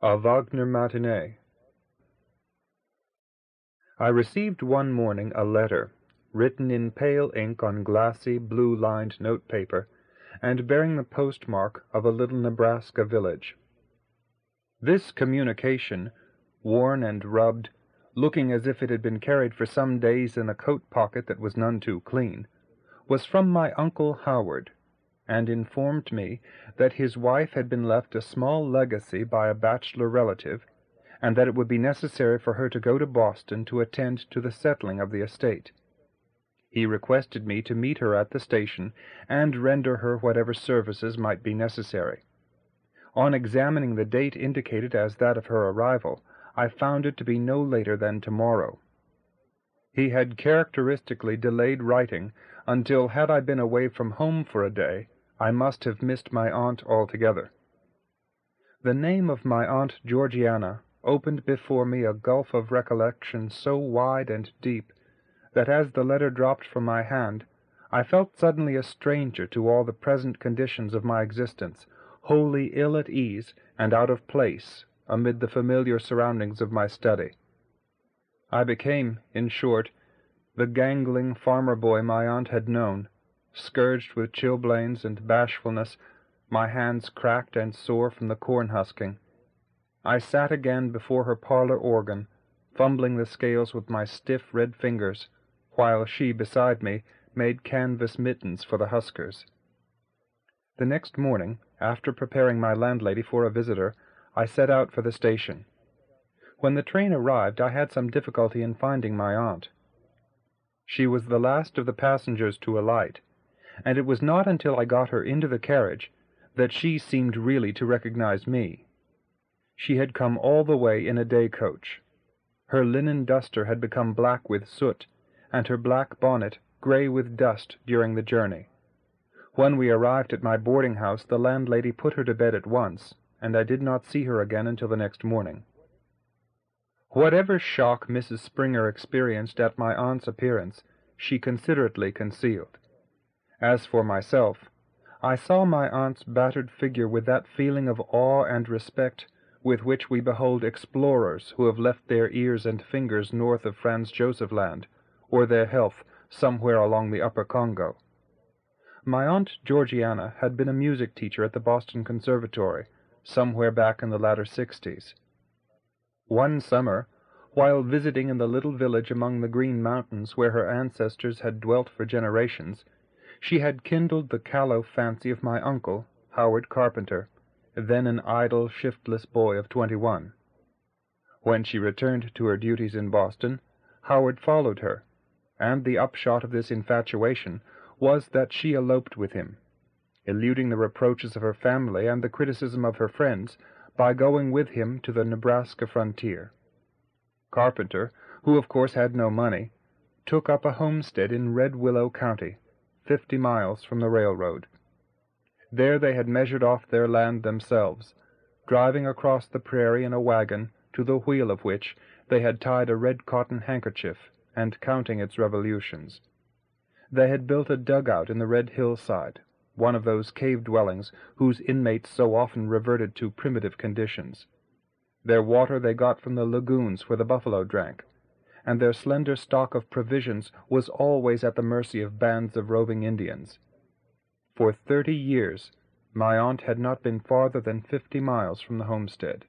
A Wagner Matinee. I received one morning a letter, written in pale ink on glassy, blue-lined notepaper, and bearing the postmark of a little Nebraska village. This communication, worn and rubbed, looking as if it had been carried for some days in a coat pocket that was none too clean, was from my Uncle Howard, and informed me that his wife had been left a small legacy by a bachelor relative, and that it would be necessary for her to go to Boston to attend to the settling of the estate. He requested me to meet her at the station and render her whatever services might be necessary. On examining the date indicated as that of her arrival, I found it to be no later than tomorrow. He had characteristically delayed writing until, had I been away from home for a day, I must have missed my aunt altogether. The name of my Aunt Georgiana opened before me a gulf of recollection so wide and deep that as the letter dropped from my hand, I felt suddenly a stranger to all the present conditions of my existence, wholly ill at ease and out of place amid the familiar surroundings of my study. I became, in short, the gangling farmer boy my aunt had known, scourged with chilblains and bashfulness, my hands cracked and sore from the corn-husking. I sat again before her parlor organ, fumbling the scales with my stiff red fingers, while she, beside me, made canvas mittens for the huskers. The next morning, after preparing my landlady for a visitor, I set out for the station. When the train arrived, I had some difficulty in finding my aunt. She was the last of the passengers to alight, and it was not until I got her into the carriage that she seemed really to recognize me. She had come all the way in a day coach. Her linen duster had become black with soot, and her black bonnet gray with dust during the journey. When we arrived at my boarding-house, the landlady put her to bed at once, and I did not see her again until the next morning. Whatever shock Mrs. Springer experienced at my aunt's appearance, she considerately concealed. As for myself, I saw my aunt's battered figure with that feeling of awe and respect with which we behold explorers who have left their ears and fingers north of Franz Joseph Land, or their health somewhere along the upper Congo. My Aunt Georgiana had been a music teacher at the Boston Conservatory, somewhere back in the latter 60s. One summer, while visiting in the little village among the Green Mountains where her ancestors had dwelt for generations, she had kindled the callow fancy of my uncle, Howard Carpenter, then an idle, shiftless boy of 21. When she returned to her duties in Boston, Howard followed her, and the upshot of this infatuation was that she eloped with him, eluding the reproaches of her family and the criticism of her friends by going with him to the Nebraska frontier. Carpenter, who of course had no money, took up a homestead in Red Willow County, 50 miles from the railroad. There they had measured off their land themselves, driving across the prairie in a wagon, to the wheel of which they had tied a red cotton handkerchief, and counting its revolutions. They had built a dugout in the red hillside, one of those cave dwellings whose inmates so often reverted to primitive conditions. Their water they got from the lagoons where the buffalo drank, and their slender stock of provisions was always at the mercy of bands of roving Indians. For 30 years, my aunt had not been farther than 50 miles from the homestead.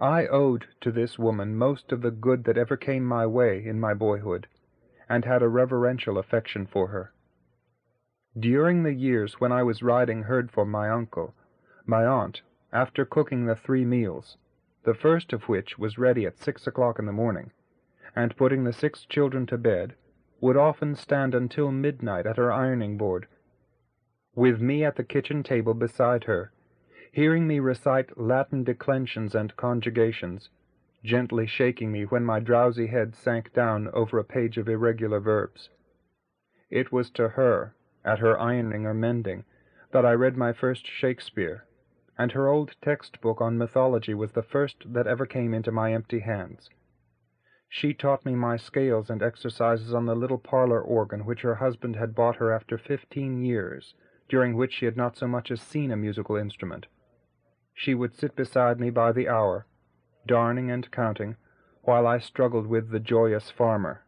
I owed to this woman most of the good that ever came my way in my boyhood, and had a reverential affection for her. During the years when I was riding herd for my uncle, my aunt, after cooking the 3 meals, the first of which was ready at 6 o'clock in the morning, and putting the 6 children to bed, would often stand until midnight at her ironing-board, with me at the kitchen table beside her, hearing me recite Latin declensions and conjugations, gently shaking me when my drowsy head sank down over a page of irregular verbs. It was to her, at her ironing or mending, that I read my first Shakespeare, and her old textbook on mythology was the first that ever came into my empty hands. She taught me my scales and exercises on the little parlor organ which her husband had bought her after 15 years, during which she had not so much as seen a musical instrument. She would sit beside me by the hour, darning and counting, while I struggled with the joyous farmer.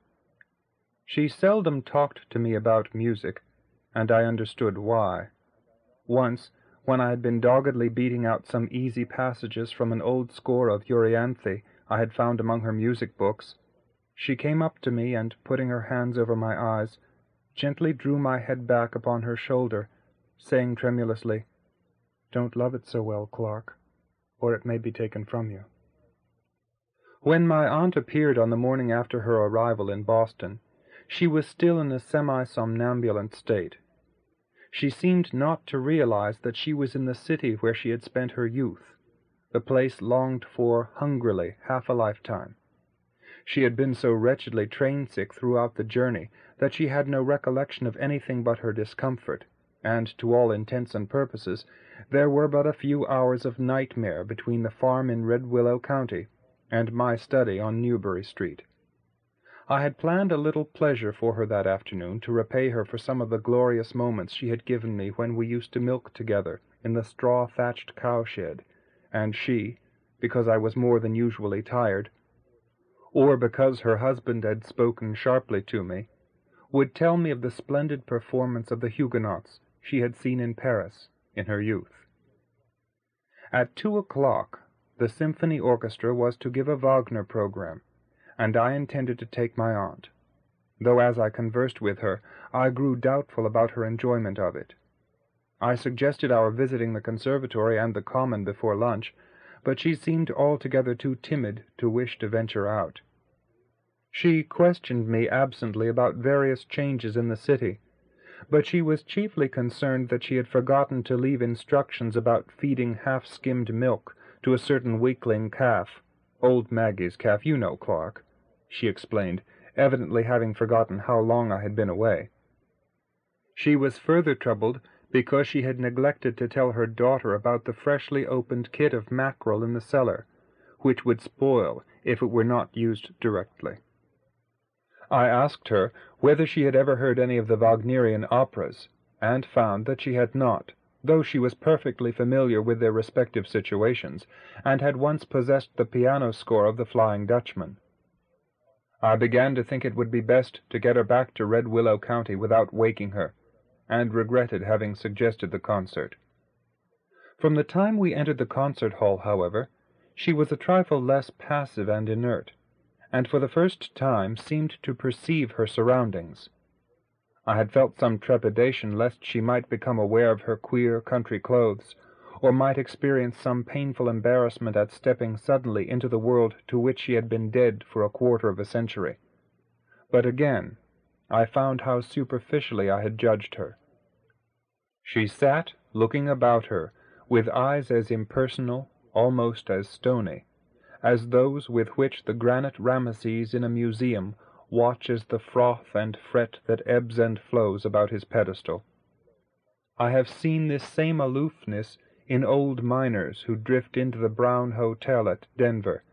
She seldom talked to me about music, and I understood why. Once, when I had been doggedly beating out some easy passages from an old score of Euryanthe I had found among her music books, she came up to me and, putting her hands over my eyes, gently drew my head back upon her shoulder, saying tremulously, "Don't love it so well, Clark, or it may be taken from you." When my aunt appeared on the morning after her arrival in Boston, she was still in a semi-somnambulant state. She seemed not to realize that she was in the city where she had spent her youth, the place longed for hungrily half a lifetime. She had been so wretchedly train-sick throughout the journey that she had no recollection of anything but her discomfort, and, to all intents and purposes, there were but a few hours of nightmare between the farm in Red Willow County and my study on Newbury Street. I had planned a little pleasure for her that afternoon to repay her for some of the glorious moments she had given me when we used to milk together in the straw-thatched cowshed, and she, because I was more than usually tired, or because her husband had spoken sharply to me, would tell me of the splendid performance of the Huguenots she had seen in Paris in her youth. At 2:00, the symphony orchestra was to give a Wagner program, and I intended to take my aunt, though as I conversed with her, I grew doubtful about her enjoyment of it. I suggested our visiting the conservatory and the common before lunch, but she seemed altogether too timid to wish to venture out. She questioned me absently about various changes in the city, but she was chiefly concerned that she had forgotten to leave instructions about feeding half-skimmed milk to a certain weakling calf, old Maggie's calf, you know, Clark, she explained, evidently having forgotten how long I had been away. She was further troubled because she had neglected to tell her daughter about the freshly opened kit of mackerel in the cellar, which would spoil if it were not used directly. I asked her whether she had ever heard any of the Wagnerian operas, and found that she had not, though she was perfectly familiar with their respective situations, and had once possessed the piano score of the Flying Dutchman. I began to think it would be best to get her back to Red Willow County without waking her, and regretted having suggested the concert. From the time we entered the concert hall, however, she was a trifle less passive and inert, and for the first time seemed to perceive her surroundings. I had felt some trepidation lest she might become aware of her queer country clothes, or might experience some painful embarrassment at stepping suddenly into the world to which she had been dead for a quarter of a century. But again, I found how superficially I had judged her. She sat looking about her, with eyes as impersonal, almost as stony, as those with which the granite Rameses in a museum watches the froth and fret that ebbs and flows about his pedestal. I have seen this same aloofness in old miners who drift into the Brown Hotel at Denver,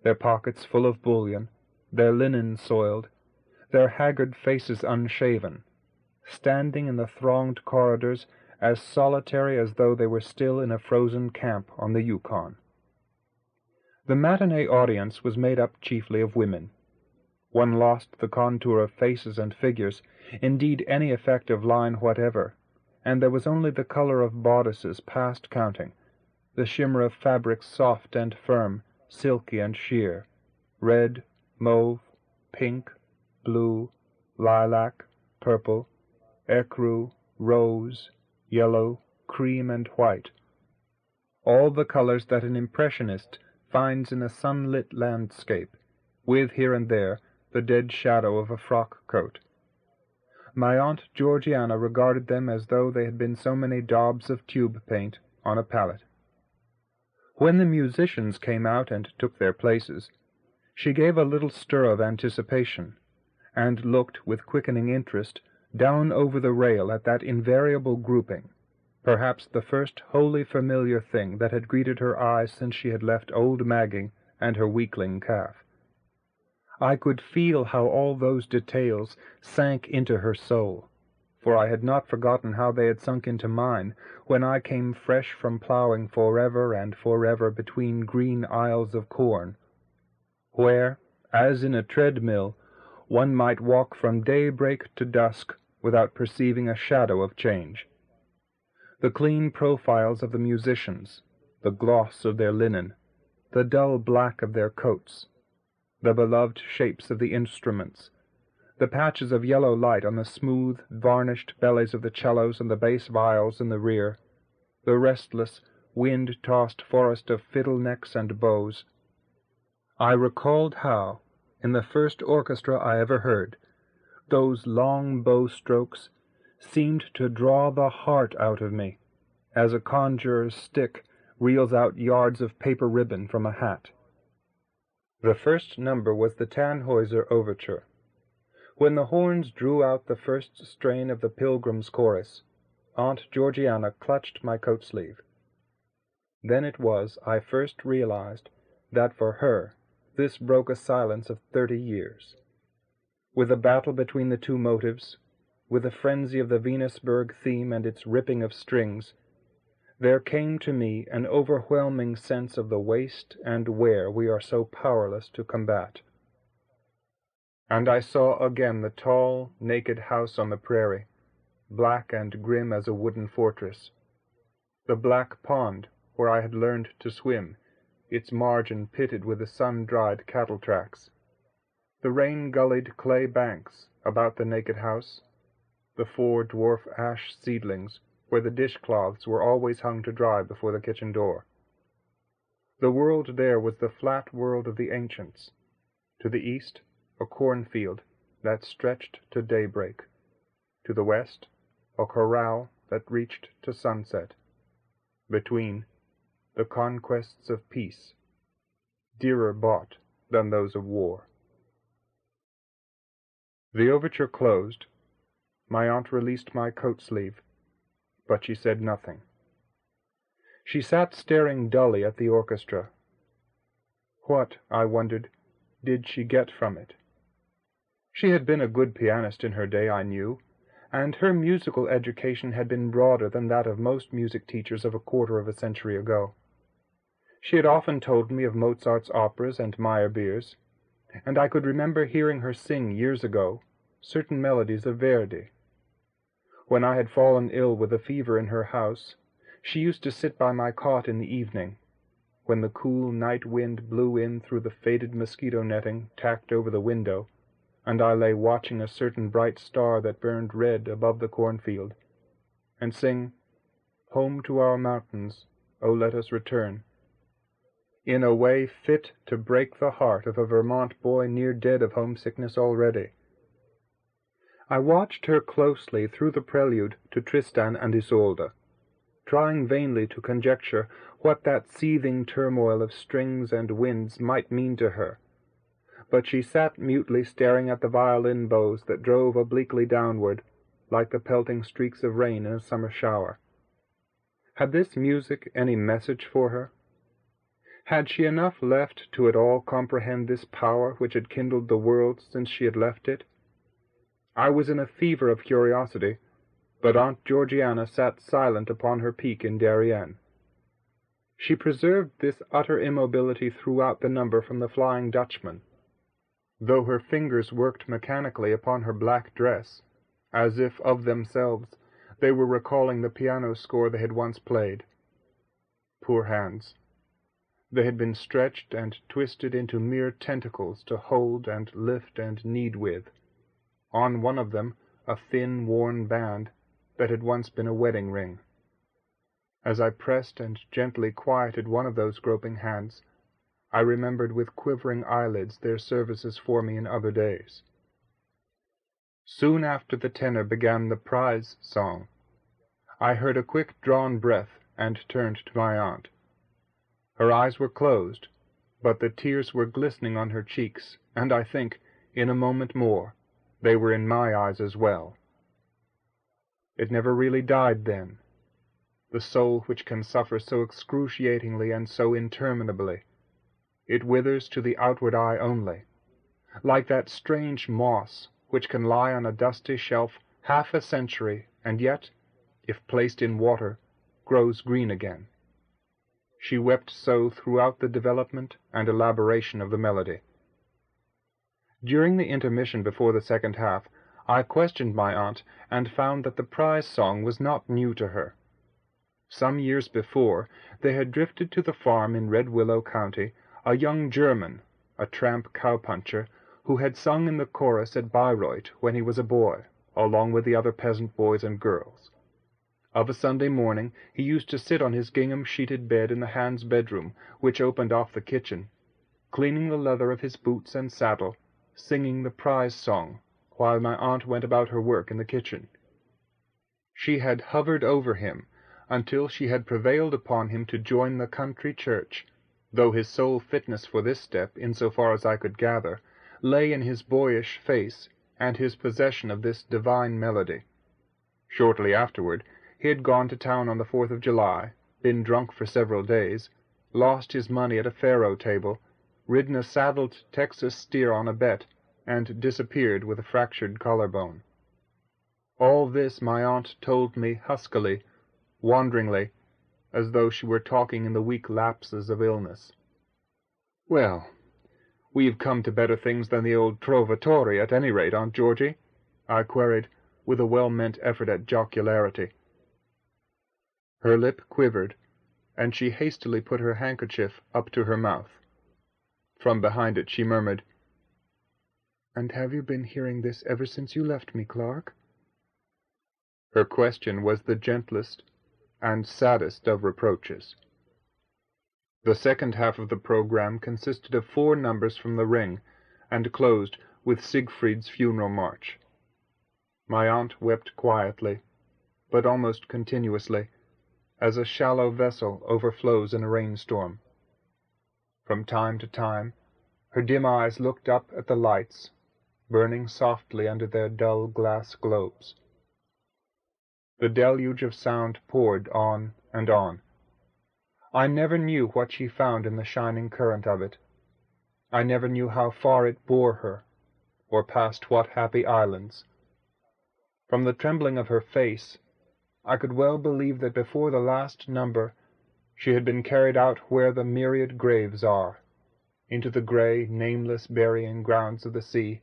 their pockets full of bullion, their linen soiled, their haggard faces unshaven, standing in the thronged corridors as solitary as though they were still in a frozen camp on the Yukon. The matinee audience was made up chiefly of women. One lost the contour of faces and figures, indeed any effect of line whatever, and there was only the color of bodices past counting, the shimmer of fabrics soft and firm, silky and sheer, red, mauve, pink, blue, lilac, purple, ecru, rose, yellow, cream, and white, all the colors that an impressionist finds in a sunlit landscape, with here and there the dead shadow of a frock-coat. My Aunt Georgiana regarded them as though they had been so many daubs of tube paint on a palette. When the musicians came out and took their places, she gave a little stir of anticipation, and looked with quickening interest down over the rail at that invariable grouping, perhaps the first wholly familiar thing that had greeted her eyes since she had left old Maggie and her weakling calf. I could feel how all those details sank into her soul, for I had not forgotten how they had sunk into mine when I came fresh from ploughing forever and forever between green aisles of corn, where, as in a treadmill, one might walk from daybreak to dusk without perceiving a shadow of change. The clean profiles of the musicians, the gloss of their linen, the dull black of their coats, the beloved shapes of the instruments, the patches of yellow light on the smooth, varnished bellies of the cellos and the bass viols in the rear, the restless, wind-tossed forest of fiddle-necks and bows. I recalled how, in the first orchestra I ever heard, those long bow-strokes seemed to draw the heart out of me, as a conjurer's stick reels out yards of paper ribbon from a hat. The first number was the Tannhäuser Overture. When the horns drew out the first strain of the Pilgrim's Chorus, Aunt Georgiana clutched my coat-sleeve. Then it was I first realized that for her this broke a silence of 30 years. With the battle between the two motives, with the frenzy of the Venusberg theme and its ripping of strings, there came to me an overwhelming sense of the waste and wear we are so powerless to combat. And I saw again the tall, naked house on the prairie, black and grim as a wooden fortress, the black pond where I had learned to swim, its margin pitted with the sun-dried cattle tracks, the rain-gullied clay banks about the naked house, the 4 dwarf ash seedlings where the dishcloths were always hung to dry before the kitchen door. The world there was the flat world of the ancients. To the east, a cornfield that stretched to daybreak. To the west, a corral that reached to sunset. Between, the conquests of peace, dearer bought than those of war. The overture closed. My aunt released my coat-sleeve, but she said nothing. She sat staring dully at the orchestra. What, I wondered, did she get from it? She had been a good pianist in her day, I knew, and her musical education had been broader than that of most music teachers of a quarter of a century ago. She had often told me of Mozart's operas and Meyerbeer's, and I could remember hearing her sing years ago certain melodies of Verdi. When I had fallen ill with a fever in her house, she used to sit by my cot in the evening, when the cool night wind blew in through the faded mosquito netting tacked over the window, and I lay watching a certain bright star that burned red above the cornfield, and sing, "Home to our mountains, O let us return," in a way fit to break the heart of a Vermont boy near dead of homesickness already. I watched her closely through the prelude to Tristan and Isolde, trying vainly to conjecture what that seething turmoil of strings and winds might mean to her, but she sat mutely staring at the violin bows that drove obliquely downward, like the pelting streaks of rain in a summer shower. Had this music any message for her? Had she enough left to at all comprehend this power which had kindled the world since she had left it? I was in a fever of curiosity, but Aunt Georgiana sat silent upon her peak in Darien. She preserved this utter immobility throughout the number from the Flying Dutchman, though her fingers worked mechanically upon her black dress, as if of themselves they were recalling the piano score they had once played. Poor hands! They had been stretched and twisted into mere tentacles to hold and lift and knead with. On one of them a thin, worn band that had once been a wedding ring. As I pressed and gently quieted one of those groping hands, I remembered with quivering eyelids their services for me in other days. Soon after the tenor began the prize song, I heard a quick drawn breath and turned to my aunt. Her eyes were closed, but the tears were glistening on her cheeks, and I think, in a moment more, they were in my eyes as well. It never really died then, the soul which can suffer so excruciatingly and so interminably. It withers to the outward eye only, like that strange moss which can lie on a dusty shelf half a century, and yet, if placed in water, grows green again. She wept so throughout the development and elaboration of the melody. During the intermission before the second half, I questioned my aunt and found that the prize song was not new to her. Some years before, there had drifted to the farm in Red Willow County a young German, a tramp cowpuncher, who had sung in the chorus at Bayreuth when he was a boy, along with the other peasant boys and girls. Of a Sunday morning he used to sit on his gingham-sheeted bed in the Hans' bedroom, which opened off the kitchen, cleaning the leather of his boots and saddle, singing the prize song, while my aunt went about her work in the kitchen. She had hovered over him until she had prevailed upon him to join the country church, though his sole fitness for this step, in so far as I could gather, lay in his boyish face and his possession of this divine melody. Shortly afterward, he had gone to town on the 4th of July, been drunk for several days, lost his money at a faro table, ridden a saddled Texas steer on a bet, and disappeared with a fractured collarbone. All this my aunt told me huskily, wanderingly, as though she were talking in the weak lapses of illness. "Well, we've come to better things than the old Trovatore, at any rate, Aunt Georgie?" I queried, with a well-meant effort at jocularity. Her lip quivered, and she hastily put her handkerchief up to her mouth. From behind it she murmured, "And have you been hearing this ever since you left me, Clark?" Her question was the gentlest and saddest of reproaches. The second half of the program consisted of 4 numbers from the Ring, and closed with Siegfried's funeral march. My aunt wept quietly, but almost continuously, as a shallow vessel overflows in a rainstorm. From time to time, her dim eyes looked up at the lights, burning softly under their dull glass globes. The deluge of sound poured on and on. I never knew what she found in the shining current of it. I never knew how far it bore her, or past what happy islands. From the trembling of her face, I could well believe that before the last number she had been carried out where the myriad graves are, into the grey, nameless burying grounds of the sea,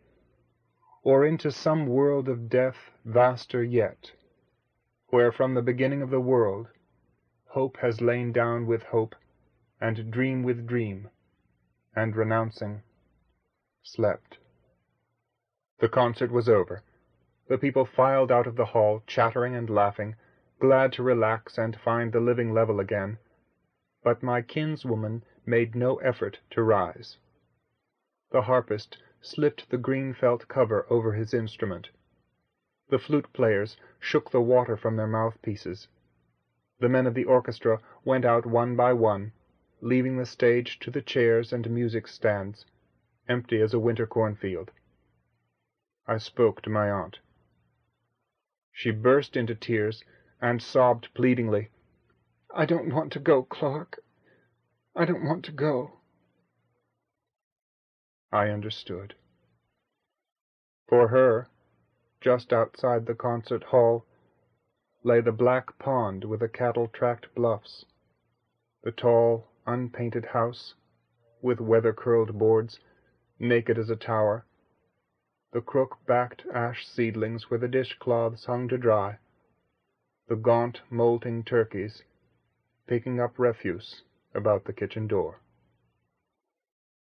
or into some world of death vaster yet, where from the beginning of the world hope has lain down with hope, and dream with dream, and renouncing, slept. The concert was over. The people filed out of the hall, chattering and laughing, glad to relax and find the living level again, but my kinswoman made no effort to rise. The harpist slipped the green felt cover over his instrument. The flute-players shook the water from their mouthpieces. The men of the orchestra went out one by one, leaving the stage to the chairs and music stands, empty as a winter cornfield. I spoke to my aunt. She burst into tears and sobbed pleadingly, "I don't want to go, Clark. I don't want to go." I understood. For her, just outside the concert hall, lay the black pond with the cattle-tracked bluffs, the tall, unpainted house, with weather-curled boards, naked as a tower, the crook-backed ash seedlings where the dishcloths hung to dry, the gaunt, molting turkeys, picking up refuse about the kitchen door.